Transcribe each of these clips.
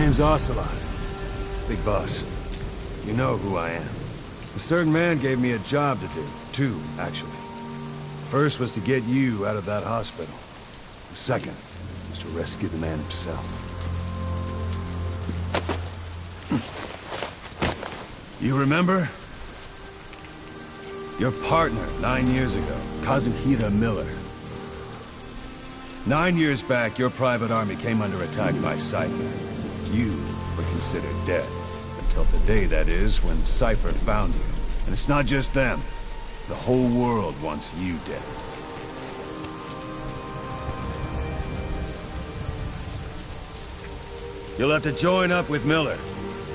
name's Ocelot. Big boss. You know who I am. A certain man gave me a job to do. Two, actually. First was to get you out of that hospital. The second was to rescue the man himself. You remember? Your partner, 9 years ago, Kazuhira Miller. 9 years back, your private army came under attack by Cypher. You were considered dead. Until today, that is, when Cypher found you. And it's not just them. The whole world wants you dead. You'll have to join up with Miller.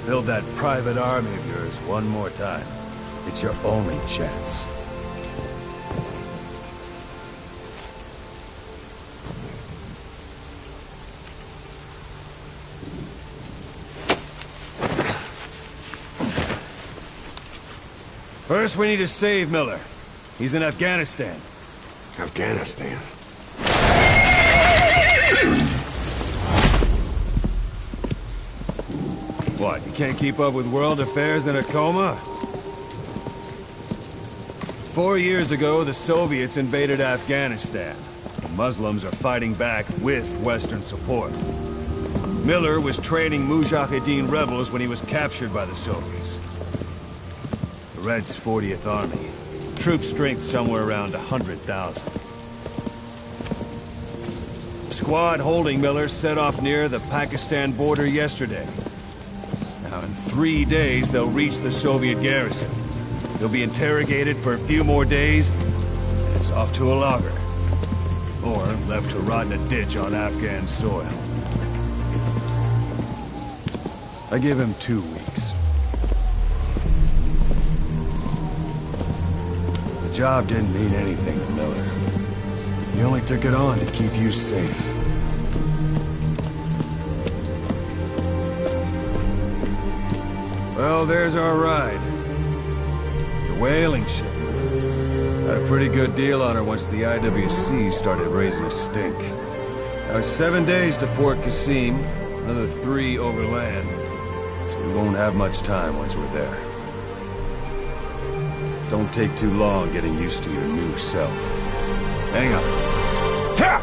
Build that private army of yours one more time. It's your only chance. First, we need to save Miller. He's in Afghanistan. Afghanistan? What, you can't keep up with world affairs in a coma? 4 years ago, the Soviets invaded Afghanistan. The Muslims are fighting back with Western support. Miller was training Mujahideen rebels when he was captured by the Soviets. The Reds' 40th Army. Troop strength somewhere around 100,000. The squad holding Miller set off near the Pakistan border yesterday. Now, in 3 days, they'll reach the Soviet garrison. They'll be interrogated for a few more days, and it's off to a lager. Or left to rot in a ditch on Afghan soil. I give him 2 weeks. The job didn't mean anything to Miller. He only took it on to keep you safe. Well, there's our ride. It's a whaling ship. Had a pretty good deal on her once the IWC started raising a stink. Now it's 7 days to Port Qasim, another 3 overland. So we won't have much time once we're there. Don't take too long getting used to your new self. Hang on. Ha!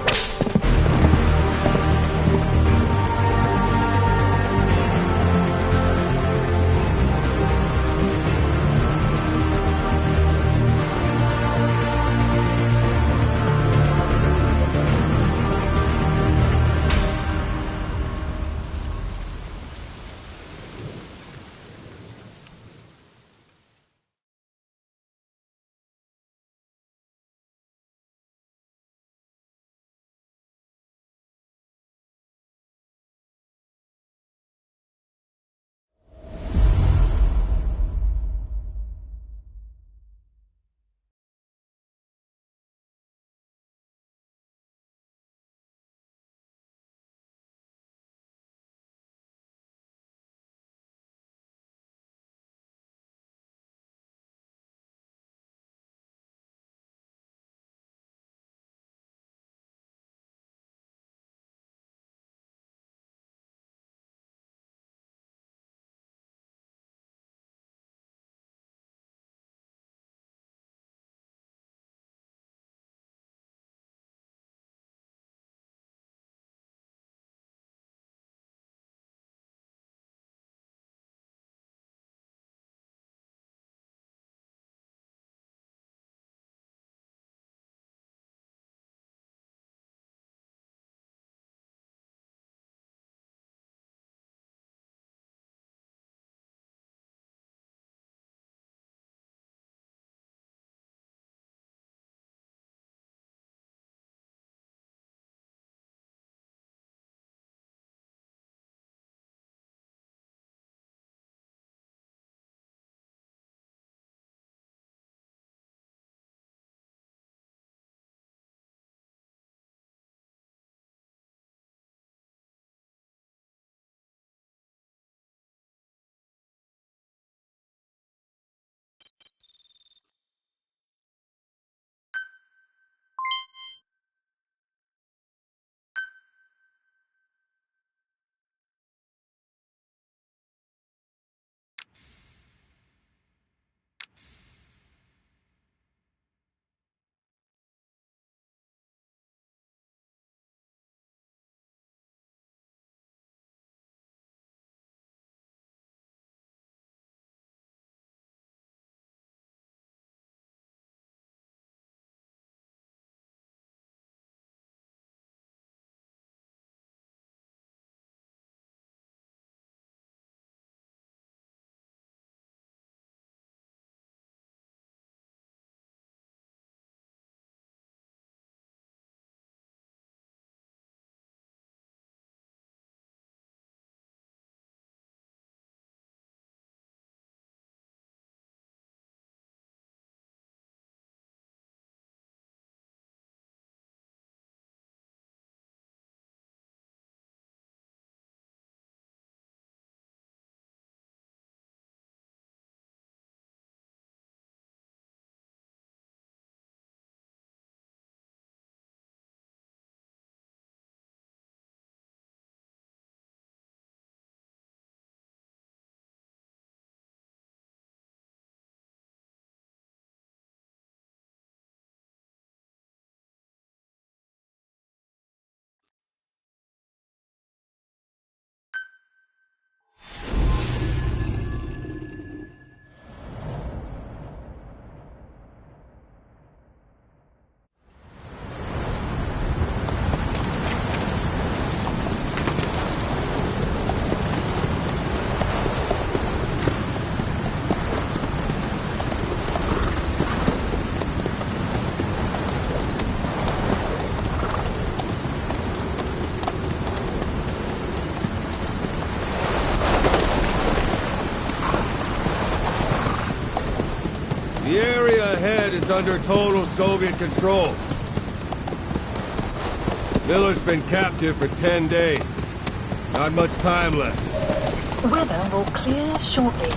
under total Soviet control. Miller's been captive for 10 days. Not much time left. Weather will clear shortly.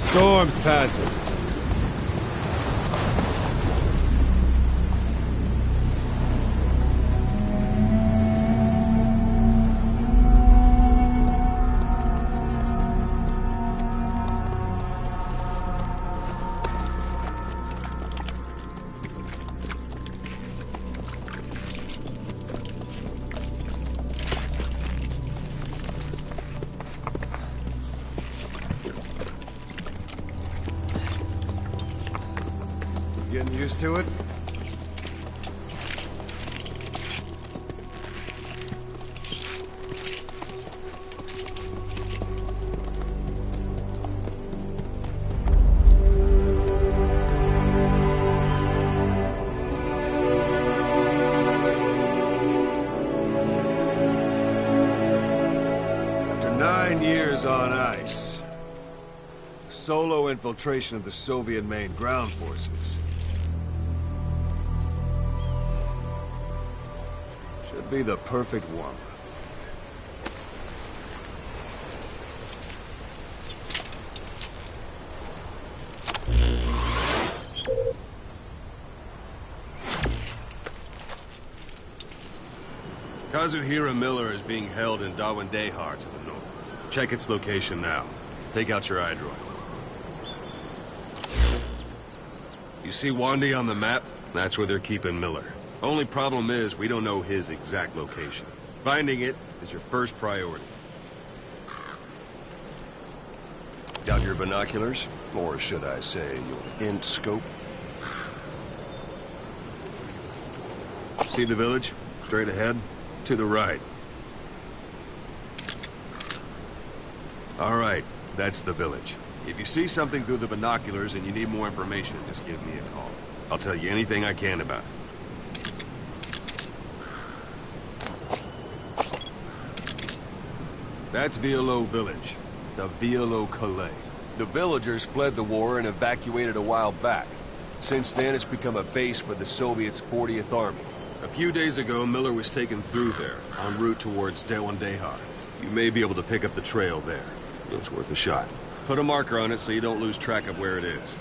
Storm's passing. Getting used to it? After 9 years on ice, solo infiltration of the Soviet main ground forces should be the perfect one. Kazuhira Miller is being held in Dawandehar to the north. Check its location now. Take out your iDroid. You see Wandy on the map? That's where they're keeping Miller. Only problem is, we don't know his exact location. Finding it is your first priority. Got your binoculars? Or should I say, your int scope? See the village? Straight ahead? To the right. All right, that's the village. If you see something through the binoculars and you need more information, just give me a call. I'll tell you anything I can about it. That's Violo Village, the Violo Calais. The villagers fled the war and evacuated a while back. Since then, it's become a base for the Soviets' 40th Army. A few days ago, Miller was taken through there, en route towards Dawandehar. You may be able to pick up the trail there. It's worth a shot. Put a marker on it so you don't lose track of where it is.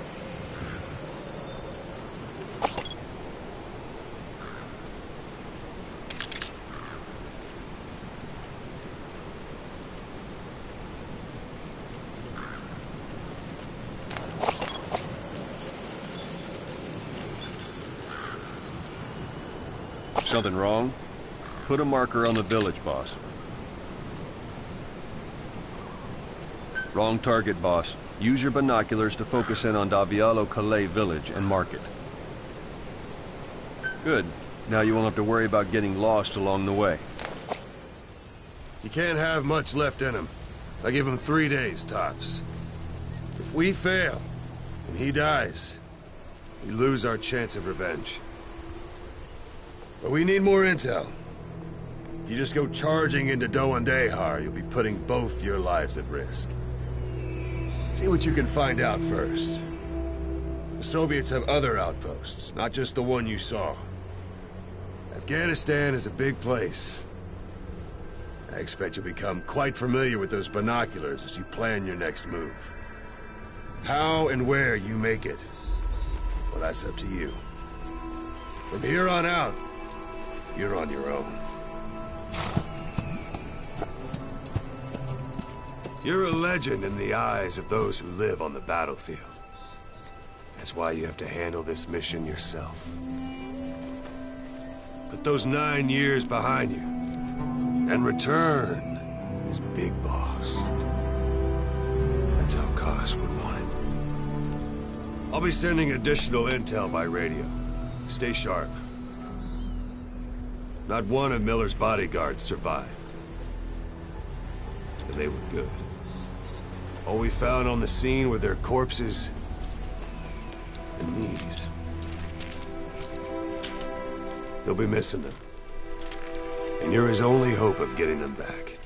Something wrong? Put a marker on the village, boss. Wrong target, boss. Use your binoculars to focus in on Violo Calais village and mark it. Good. Now you won't have to worry about getting lost along the way. You can't have much left in him. I give him 3 days, tops. If we fail, and he dies, we lose our chance of revenge. But we need more intel. If you just go charging into Dawandehar, you'll be putting both your lives at risk. See what you can find out first. The Soviets have other outposts, not just the one you saw. Afghanistan is a big place. I expect you'll become quite familiar with those binoculars as you plan your next move. How and where you make it, well, that's up to you. From here on out, you're on your own. You're a legend in the eyes of those who live on the battlefield. That's why you have to handle this mission yourself. Put those 9 years behind you, and return as Big Boss. That's how Koss would want it. I'll be sending additional intel by radio. Stay sharp. Not one of Miller's bodyguards survived. And they were good. All we found on the scene were their corpses and knees. They'll be missing them. And you're his only hope of getting them back.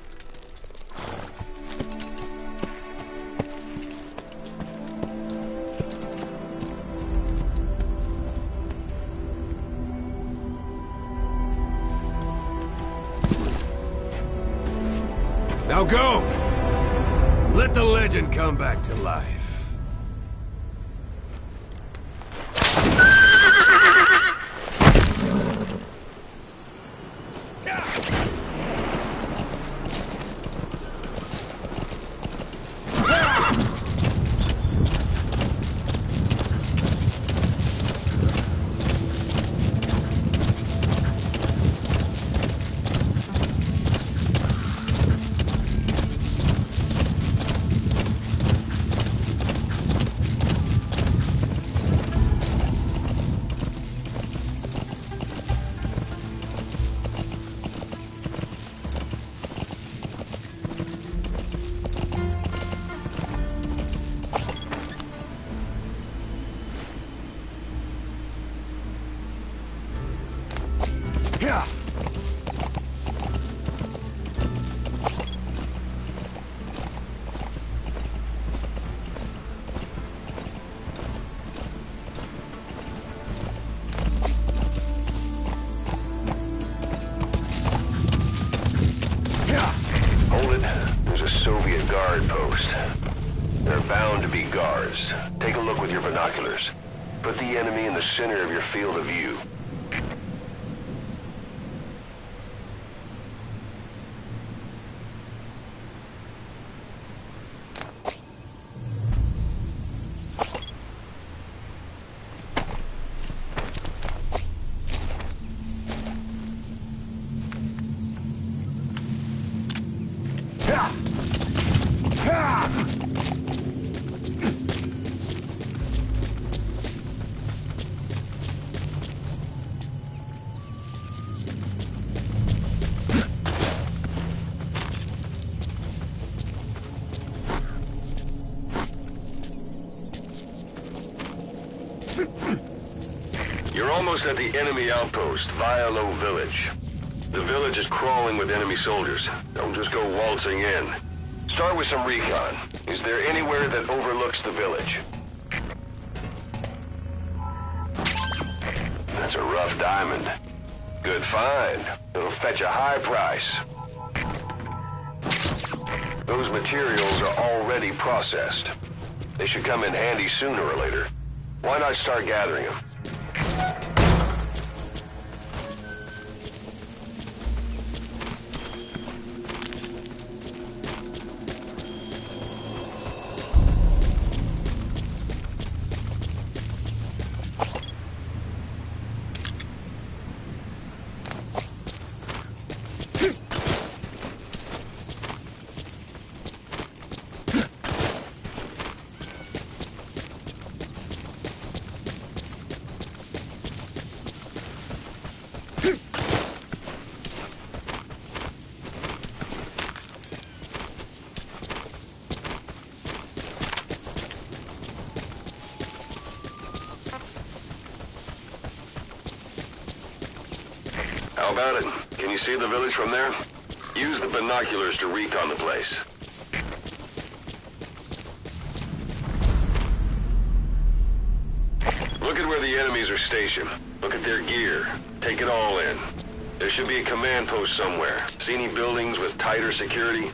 Now go! Let the legend come back to life. Soviet guard post. There are bound to be guards. Take a look with your binoculars. Put the enemy in the center of your field of view. You're almost at the enemy outpost, Vialo Village. The village is crawling with enemy soldiers. Don't just go waltzing in. Start with some recon. Is there anywhere that overlooks the village? That's a rough diamond. Good find. It'll fetch a high price. Those materials are already processed. They should come in handy sooner or later. Why not start gathering them? How about it? Can you see the village from there? Use the binoculars to recon the place. Look at where the enemies are stationed. Look at their gear. Take it all in. There should be a command post somewhere. See any buildings with tighter security?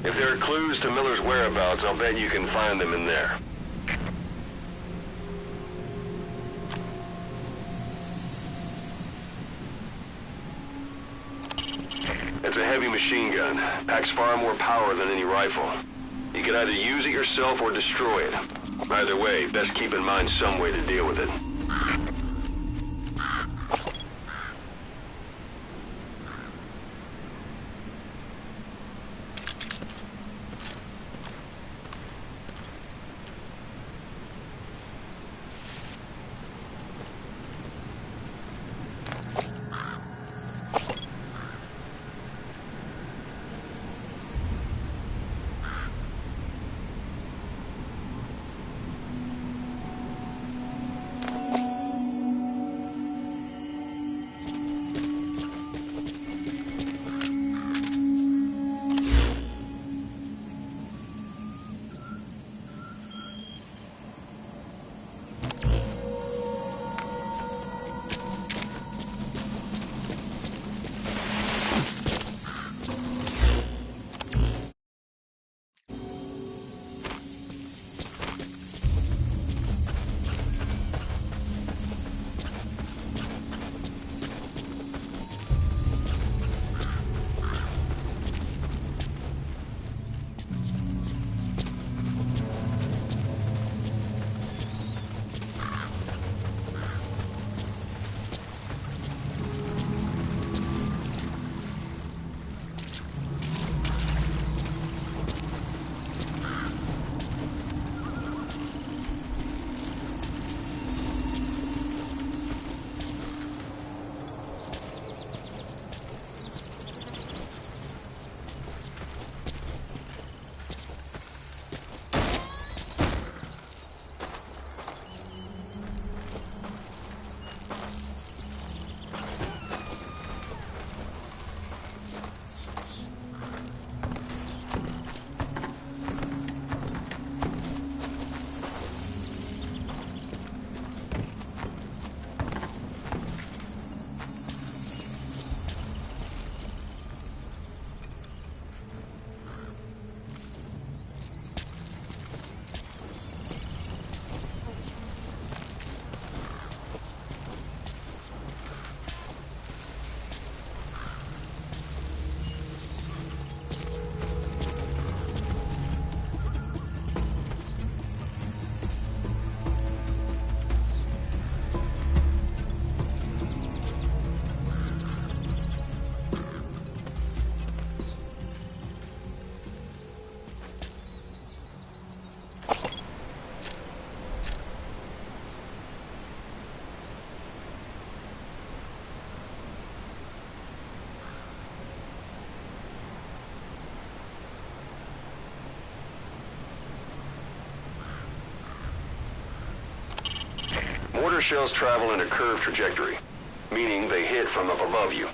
If there are clues to Miller's whereabouts, I'll bet you can find them in there. It's a heavy machine gun. Packs far more power than any rifle. You can either use it yourself or destroy it. Either way, best keep in mind some way to deal with it. Mortar shells travel in a curved trajectory, meaning they hit from up above you.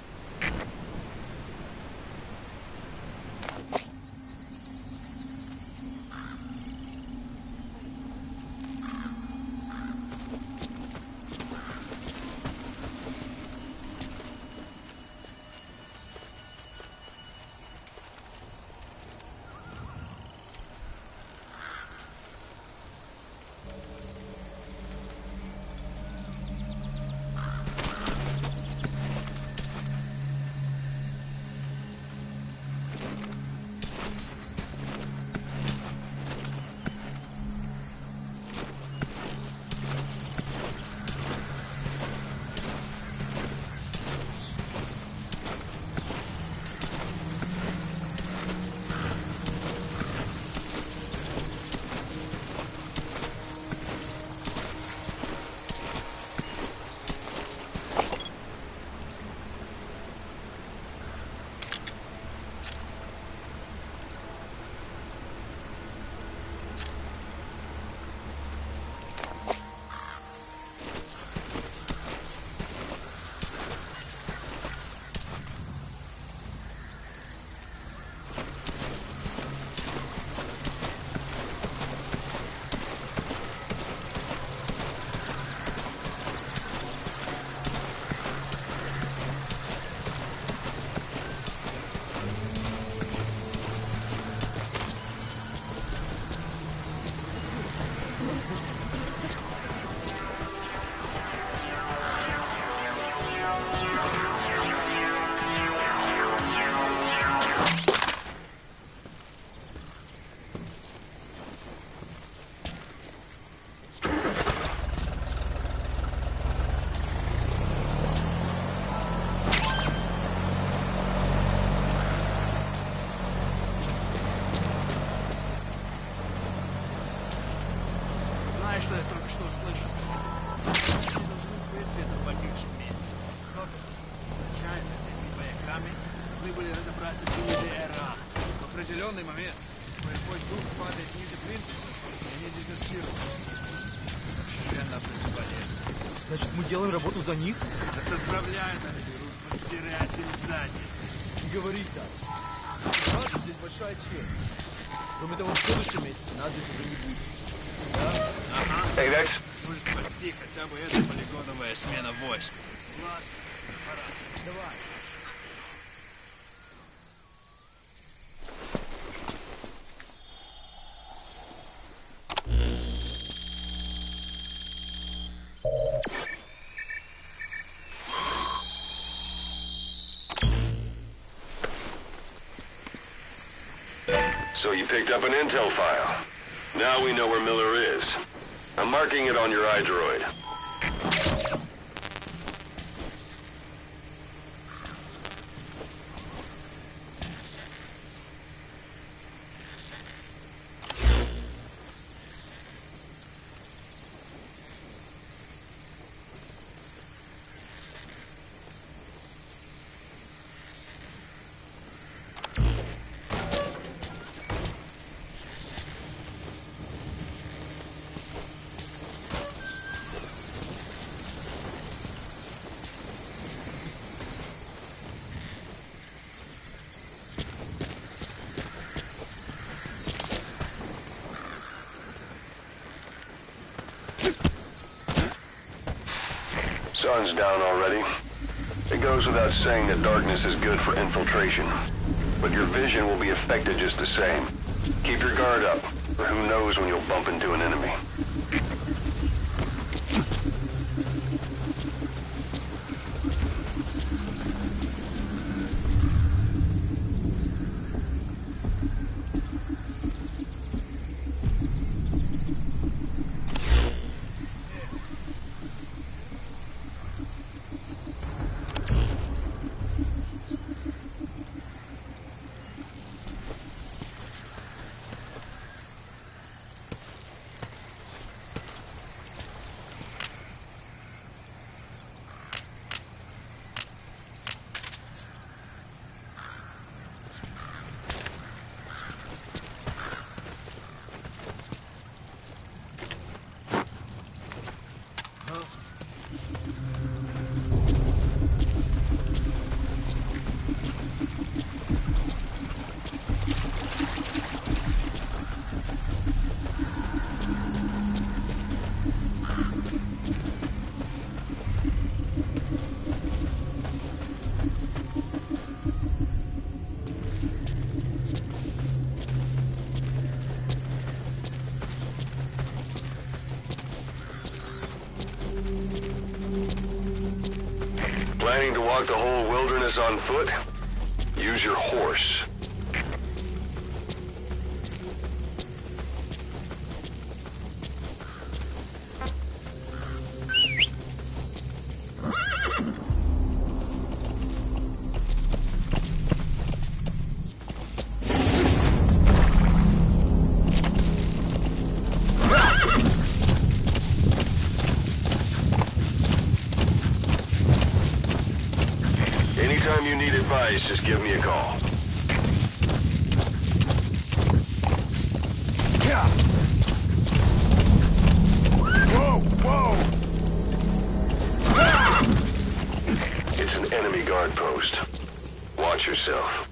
Что я только что услышал. Они должны быть где-то в погибшем месте. Но случайно с этими бояками мы были разобраться с УДРА. В определенный момент мой дух падает ниже плинтуса, и они дезертируют. Совершенно бесполезно. Значит, мы делаем работу за них? Нас отправляют, они берут терятель задницы. Не говори так. Правда, здесь большая честь. Кроме того, в следующем месяце нас здесь уже не будет. Да? Ага. Hey, that's... Сможет спасти хотя бы эта полигоновая смена войск. Ладно, пора. Давай. So you picked up an intel file. Now we know where Miller is. I'm marking it on your iDroid. Sun's down already. It goes without saying that darkness is good for infiltration. But your vision will be affected just the same. Keep your guard up, or who knows when you'll bump into an enemy. Planning to walk the whole wilderness on foot? Use your horse. Anytime you need advice, just give me a call. Yeah. Whoa, whoa! It's an enemy guard post. Watch yourself.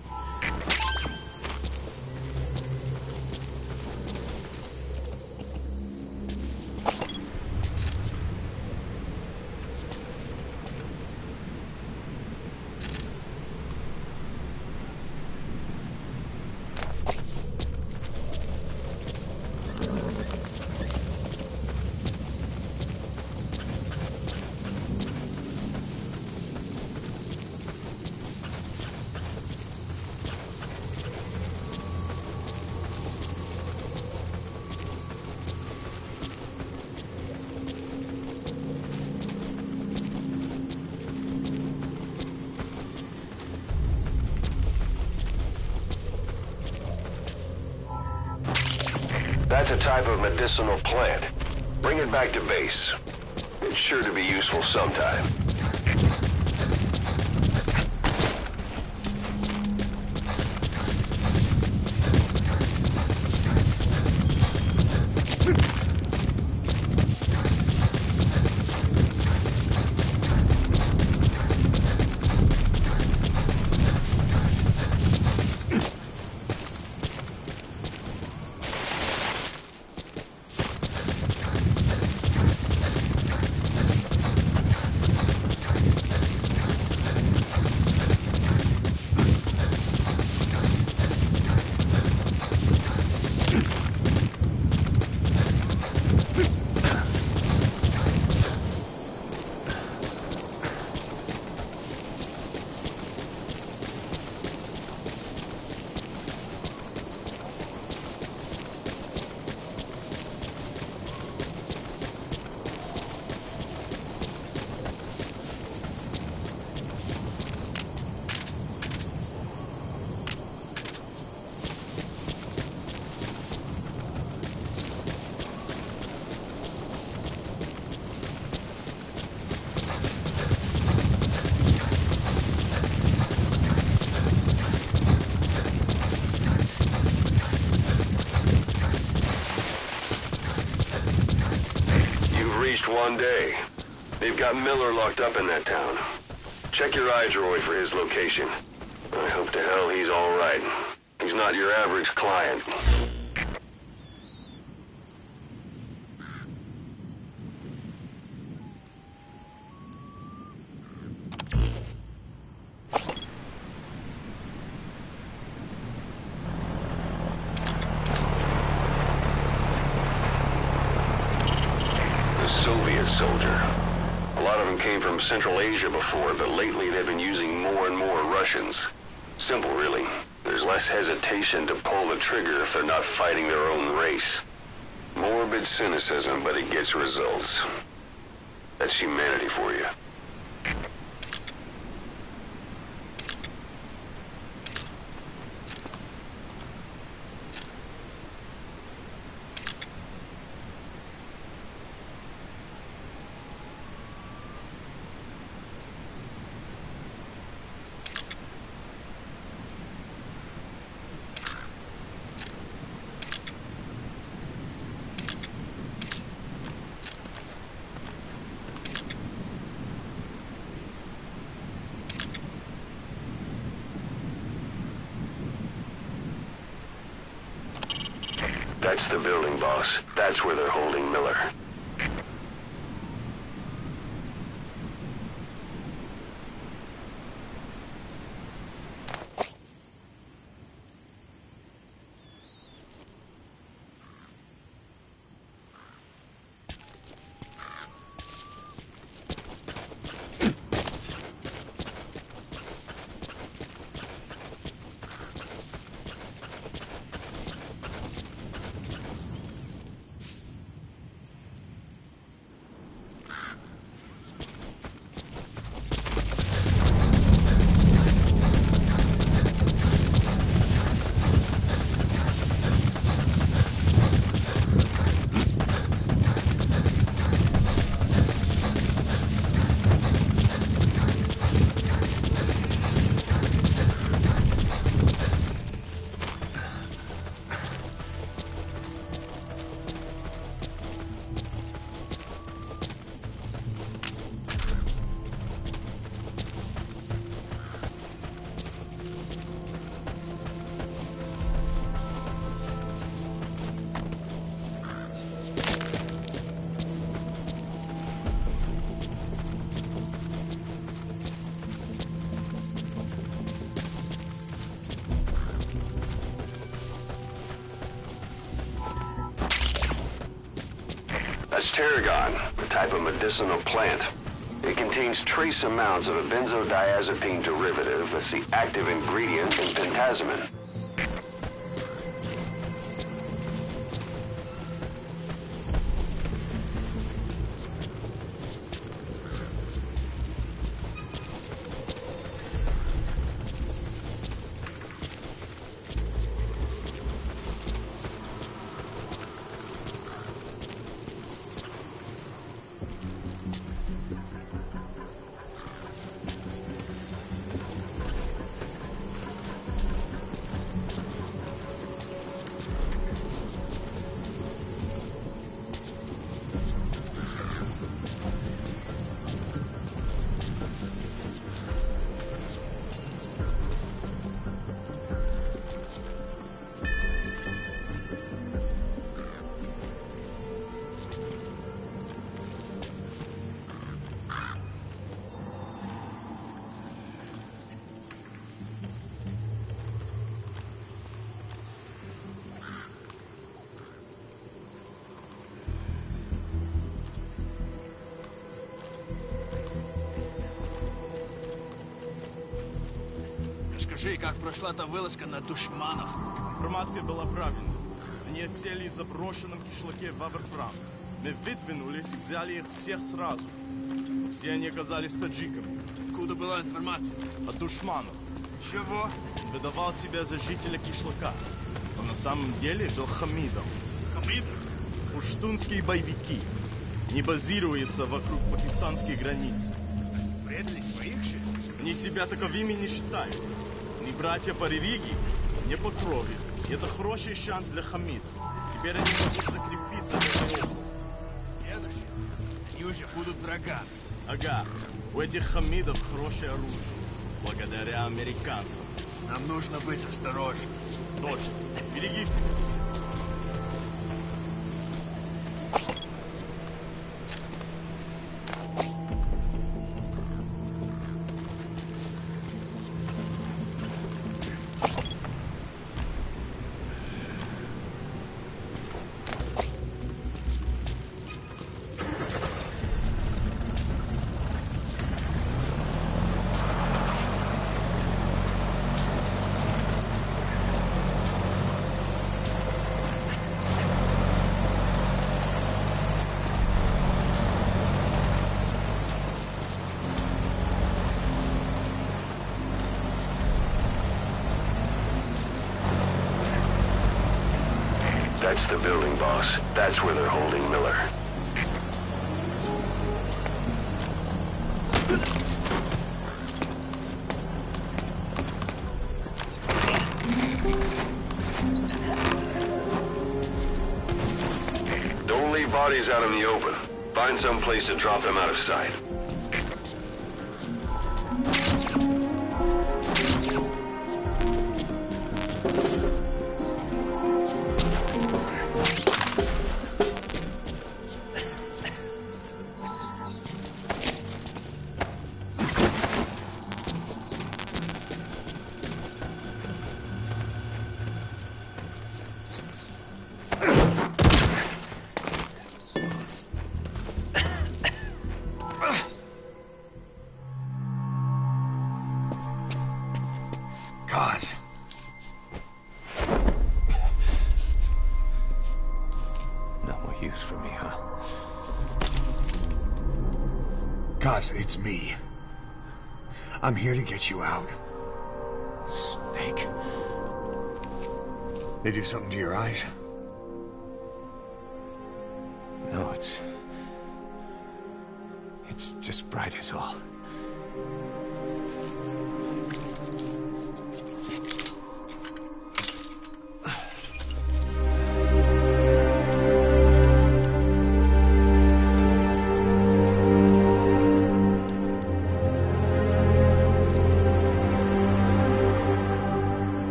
That's a type of medicinal plant. Bring it back to base. It's sure to be useful sometime. One day. They've got Miller locked up in that town. Check your iDroid for his location. I hope to hell he's all right. He's not your average client. Soviet soldier. A lot of them came from Central Asia before, but lately they've been using more and more Russians. Simple, really. There's less hesitation to pull the trigger if they're not fighting their own race. Morbid cynicism, but it gets results. That's humanity for you. That's the building, boss. That's where they're holding Miller. That's tarragon, a type of medicinal plant. It contains trace amounts of a benzodiazepine derivative that's the active ingredient in pentazimine. Скажи, как прошла та вылазка на душманов? Информация была правильной. Они осели в заброшенном кишлаке в Аверфрам. Мы выдвинулись и взяли их всех сразу. Но все они оказались таджиками. Откуда была информация? От душманов. Чего? Он выдавал себя за жителя кишлака. Но на самом деле был Хамидом. Хамид? Пуштунские боевики. Не базируются вокруг пакистанской границы. Предали своих же? Они себя таковыми не считают. Ни братья по религии, ни по крови. И это хороший шанс для Хамида. Теперь они могут закрепиться в этой области. Следующий. Они уже будут врагами. Ага, у этих Хамидов хорошее оружие. Благодаря американцам. Нам нужно быть осторожными. Точно. Береги себя. That's the building, boss. That's where they're holding Miller. Don't leave bodies out in the open. Find some place to drop them out of sight. God. No more use for me, huh? Kaz, it's me. I'm here to get you out. Snake. They do something to your eyes? No, it's just bright as all.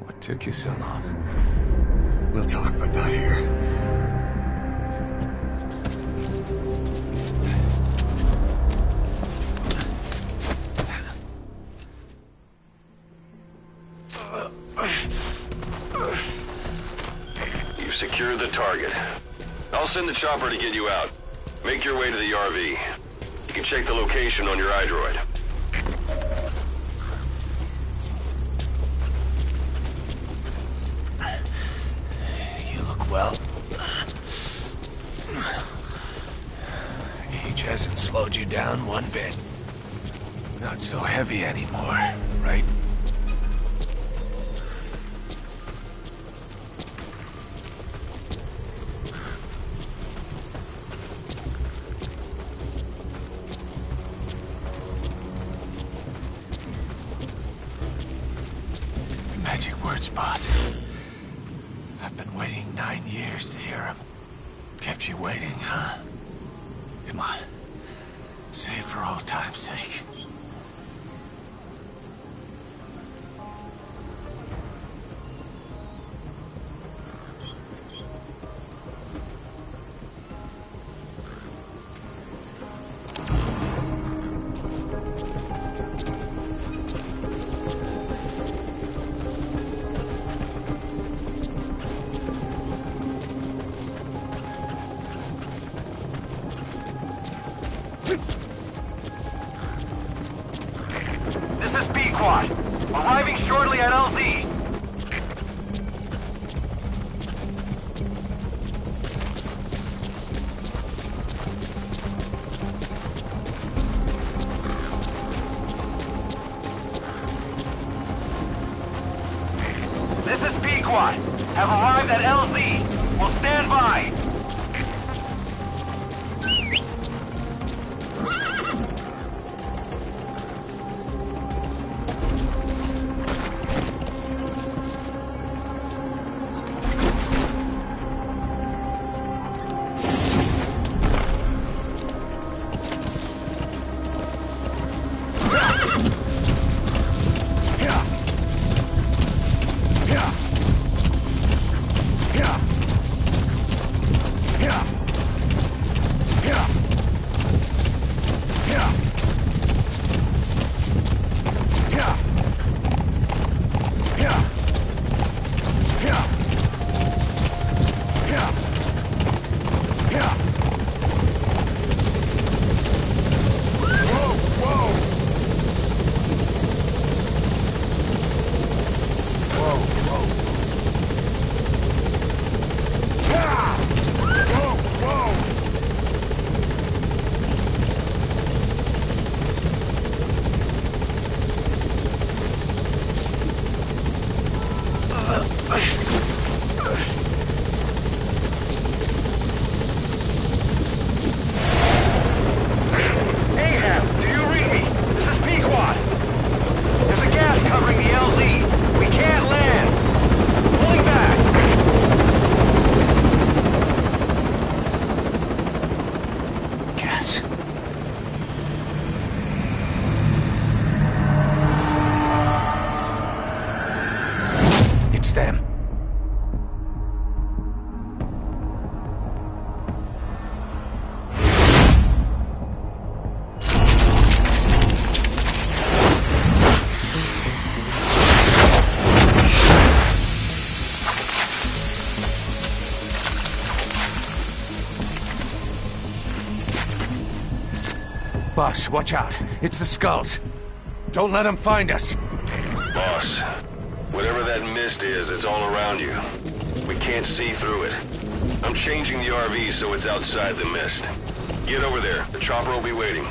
What took you so long? We'll talk, but not here. You've secured the target. I'll send the chopper to get you out. Make your way to the RV. You can check the location on your iDroid. You look well. Age hasn't slowed you down one bit. Not so heavy anymore, right? Magic words, boss. I've been waiting 9 years to hear them. Kept you waiting, huh? Come on. Say it for old time's sake. Arriving shortly at LZ. This is Pequod. Have arrived at LZ. Will stand by. Boss, watch out. It's the skulls. Don't let them find us. Boss, whatever that mist is, it's all around you. We can't see through it. I'm changing the RV so it's outside the mist. Get over there. The chopper will be waiting.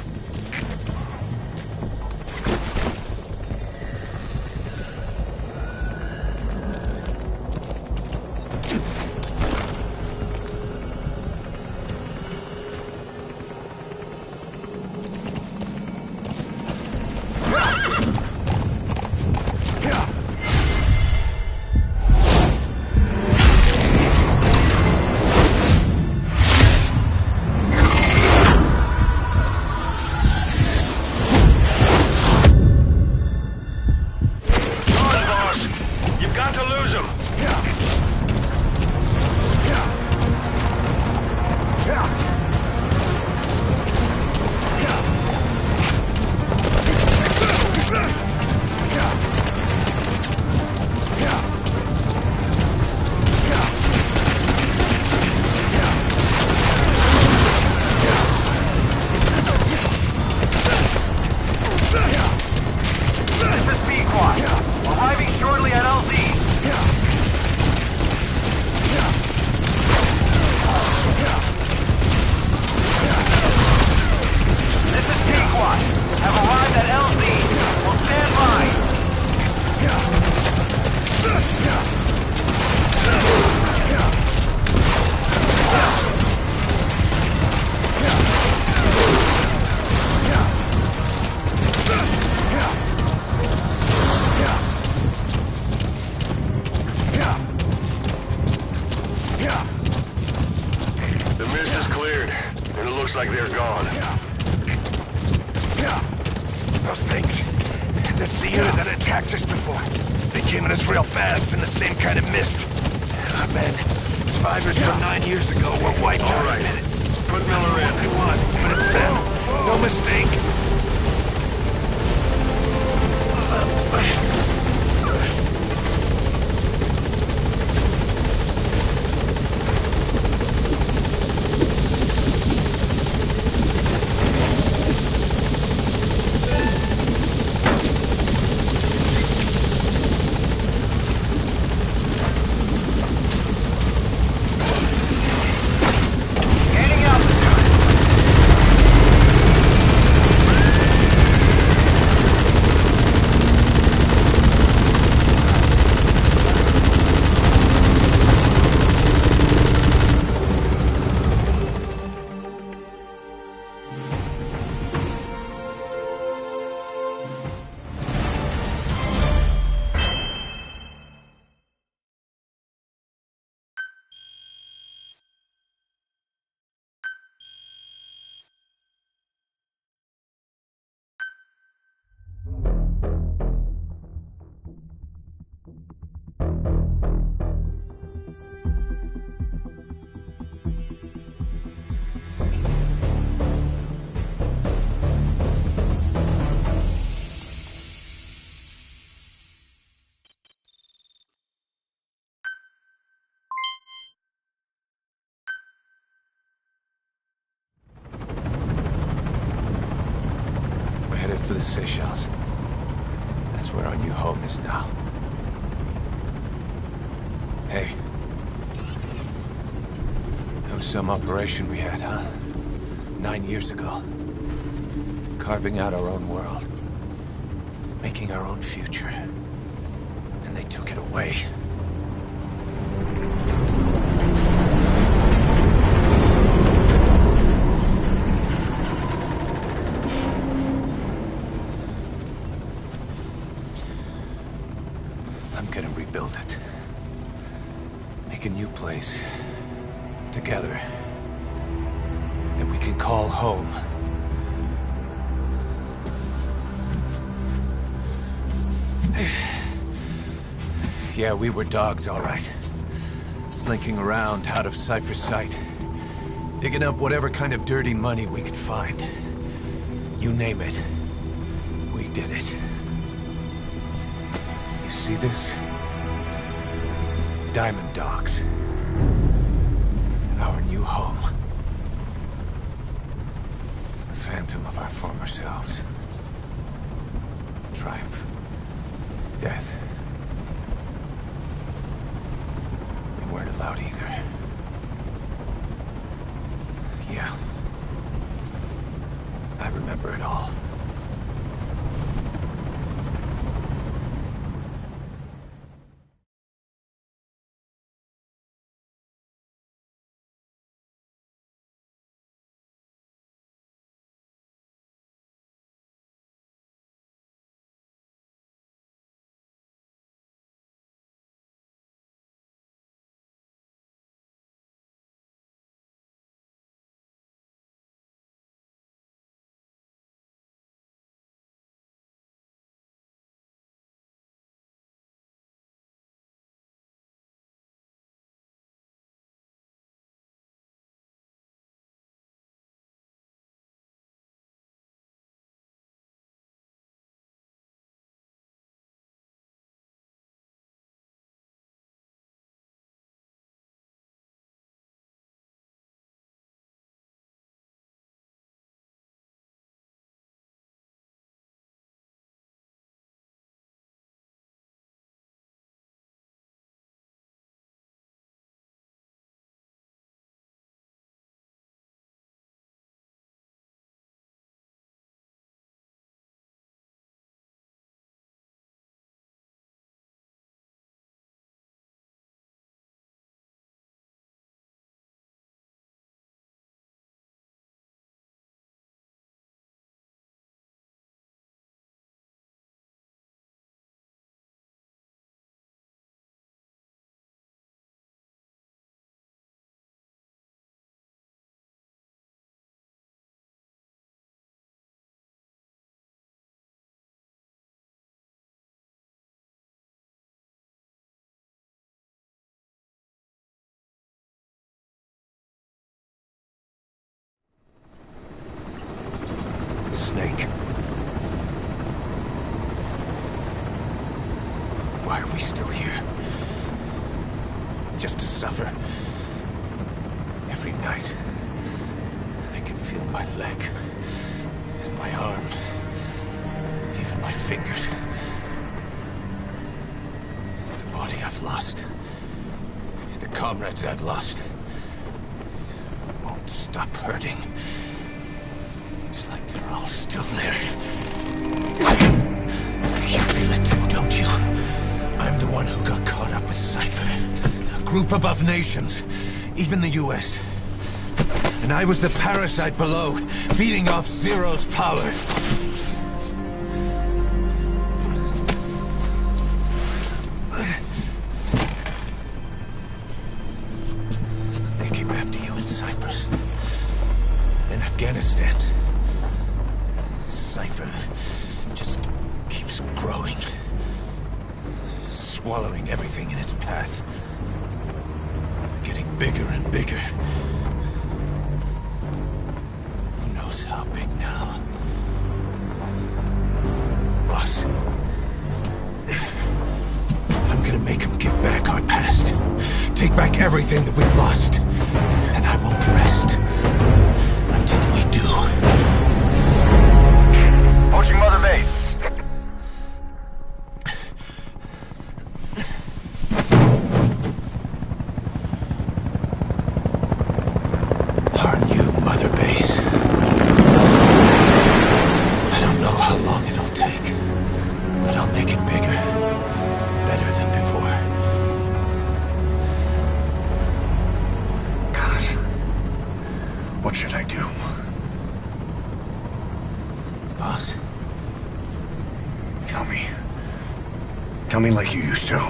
gone. Those things. That's the unit that attacked us before. They came at us real fast in the same kind of mist. Ah, man. Survivors from 9 years ago were wiped out in minutes. Put Miller in. They won, but it's them. No mistake. Gaining altitude. We're headed for the Seychelles. That's where our new home is now. Hey. That was some operation we had, huh? 9 years ago. Carving out our own world. Making our own future. And they took it away. I'm gonna rebuild it. Make a new place. Together. That we can call home. Yeah, we were dogs, all right. Slinking around out of Cypher's sight. Digging up whatever kind of dirty money we could find. You name it. We did it. You see this? Diamond Dogs. Our new home. The phantom of our former selves. Triumph. Death. We weren't allowed either. Yeah. I remember it all. snake. Why are we still here? Just to suffer? Every night, I can feel my leg, and my arm, even my fingers. The body I've lost, the comrades I've lost, won't stop hurting. It's like they're all still there. You feel it too, don't you? I'm the one who got caught up with Cypher. A group above nations, even the US. And I was the parasite below, feeding off Zero's power. They came after you in Cyprus. In Afghanistan. Cypher just keeps growing. Swallowing everything in its path. Getting bigger and bigger. Who knows how big now? Boss. I'm gonna make him give back our past. Take back everything that we've lost. And I won't rest until we do. Approaching Mother Base. Our new Mother Base. I don't know how long it'll take, but I'll make it bigger. Better than before. Gosh. What should I do? Boss? Tell me. Tell me like you used to.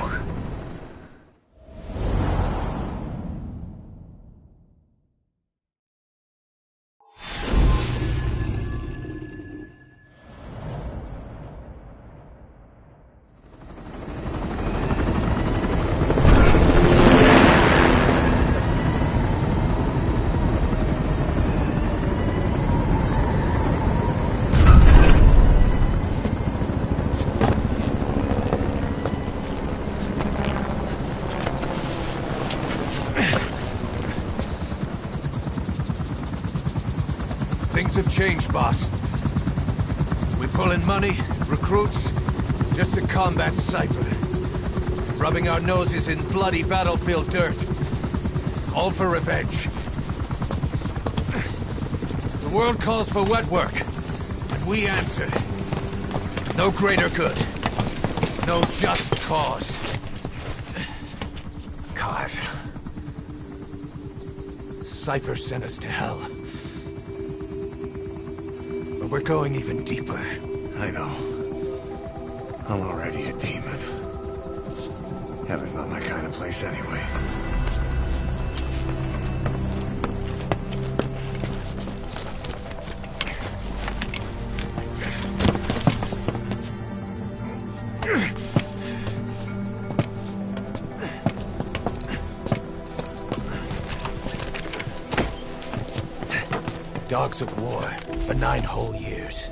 Things have changed, boss. We pull in money, recruits, just to combat Cypher. Rubbing our noses in bloody battlefield dirt. All for revenge. The world calls for wet work, and we answer. No greater good. No just cause. Cause. Cypher sent us to hell. But we're going even deeper. I know. I'm already a demon. Heaven's not my kind of place anyway. Dogs of war for 9 whole years.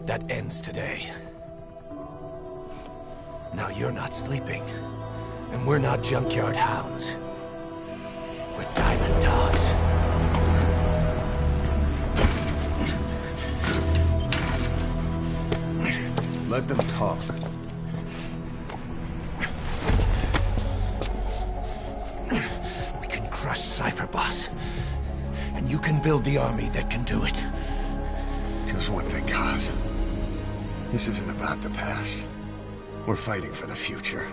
That ends today. Now you're not sleeping, and we're not junkyard hounds. We're diamond dogs. Let them talk. We can crush Cypher, boss. And you can build the army that can do it. Just one thing, Kaz. This isn't about the past. We're fighting for the future.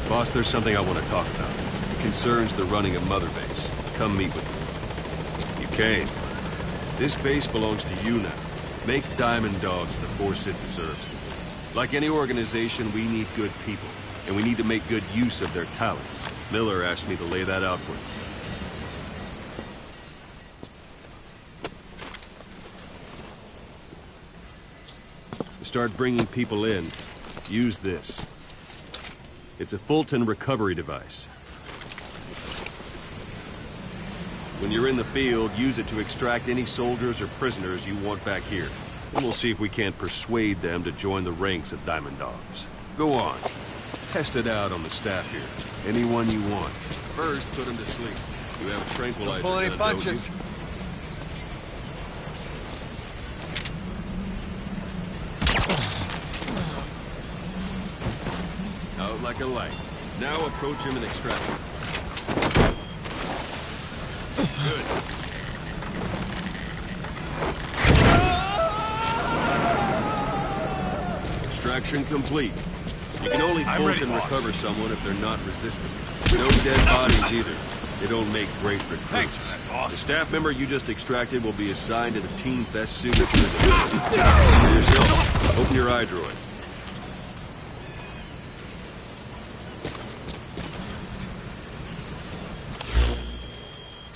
Boss, there's something I want to talk about. concerns the running of Mother Base, come meet with me. You came. This base belongs to you now. Make Diamond Dogs the force it deserves to be. Like any organization, we need good people, and we need to make good use of their talents. Miller asked me to lay that out for you. To start bringing people in, use this. It's a Fulton recovery device. When you're in the field, use it to extract any soldiers or prisoners you want back here. And we'll see if we can't persuade them to join the ranks of Diamond Dogs. Go on. Test it out on the staff here. Anyone you want. First, put them to sleep. You have a tranquilizer. Don't pull any gun, don't punches. you? Out like a light. Now approach him and extract him. Good. Extraction complete. You can only bolt and recover someone if they're not resistant. No dead bodies either. They don't make great recruits. Thanks for that, boss. The staff member you just extracted will be assigned to the team best suited for the mission. For yourself, open your eye droid.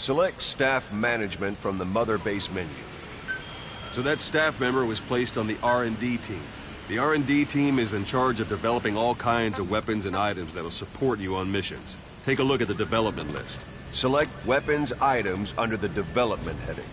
Select staff management from the Mother Base menu. So that staff member was placed on the R&D team. The R&D team is in charge of developing all kinds of weapons and items that'll support you on missions. Take a look at the development list. Select weapons items under the development heading.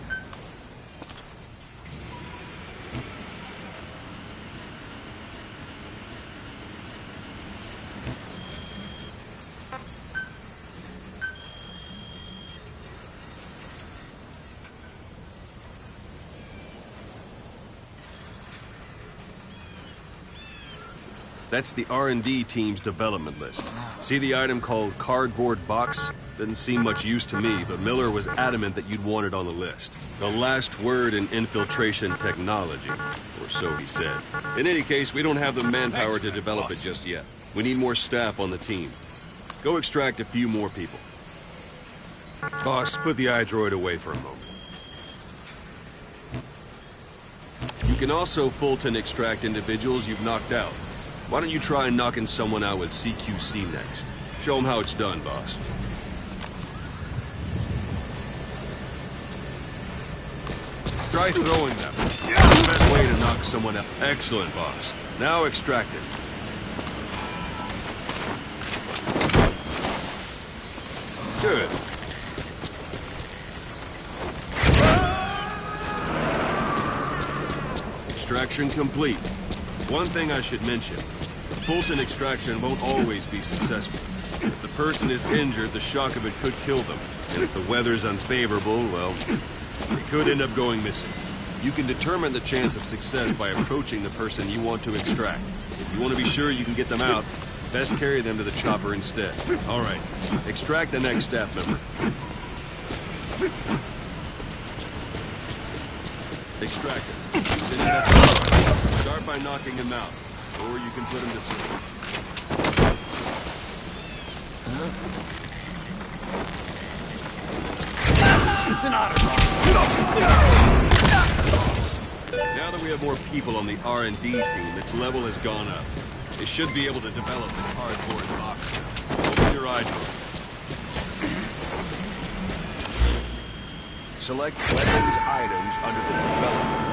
That's the R&D team's development list. See the item called cardboard box? Didn't seem much use to me, but Miller was adamant that you'd want it on the list. The last word in infiltration technology, or so he said. In any case, we don't have the manpower to develop it just yet. We need more staff on the team. Go extract a few more people. Boss, put the iDroid away for a moment. You can also Fulton extract individuals you've knocked out. Why don't you try knocking someone out with CQC next? Show them how it's done, boss. Try throwing them. That's the best way to knock someone out. Excellent, boss. Now extract it. Good. Extraction complete. One thing I should mention. Fulton extraction won't always be successful. If the person is injured, the shock of it could kill them. And if the weather's unfavorable, well, they could end up going missing. You can determine the chance of success by approaching the person you want to extract. If you want to be sure you can get them out, best carry them to the chopper instead. All right, extract the next staff member. Extract him. Start by knocking him out, or you can put him to sleep. It's an otter. Now that we have more people on the R&D team, its level has gone up. It should be able to develop the cardboard box now. Open your eye door. Select weapons items under the development.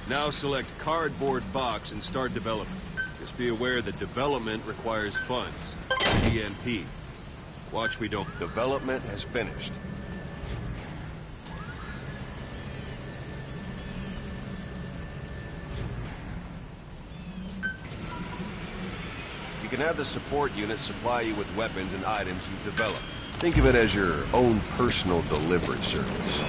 Now select cardboard box and start development. Just be aware that development requires funds. DNP. Watch we don't. Development has finished. You can have the support unit supply you with weapons and items you've developed. Think of it as your own personal delivery service.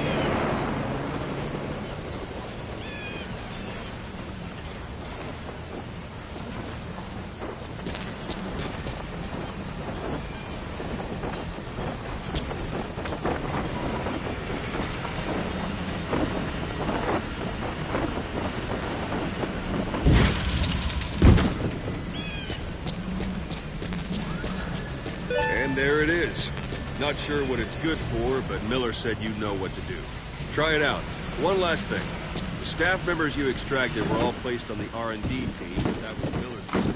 And there it is. Not sure what it's good for, but Miller said you know what to do. Try it out. One last thing. The staff members you extracted were all placed on the R&D team, but that was Miller's.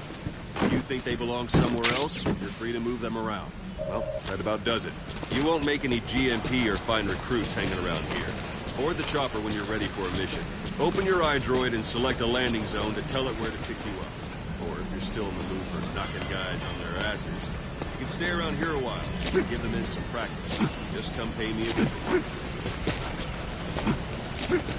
If you think they belong somewhere else, you're free to move them around. Well, that about does it. You won't make any GMP or find recruits hanging around here. Board the chopper when you're ready for a mission. Open your iDroid and select a landing zone to tell it where to pick you up. Or if you're still in the mood for knocking guys on their asses, you can stay around here a while and give them in some practice. Just come pay me a visit.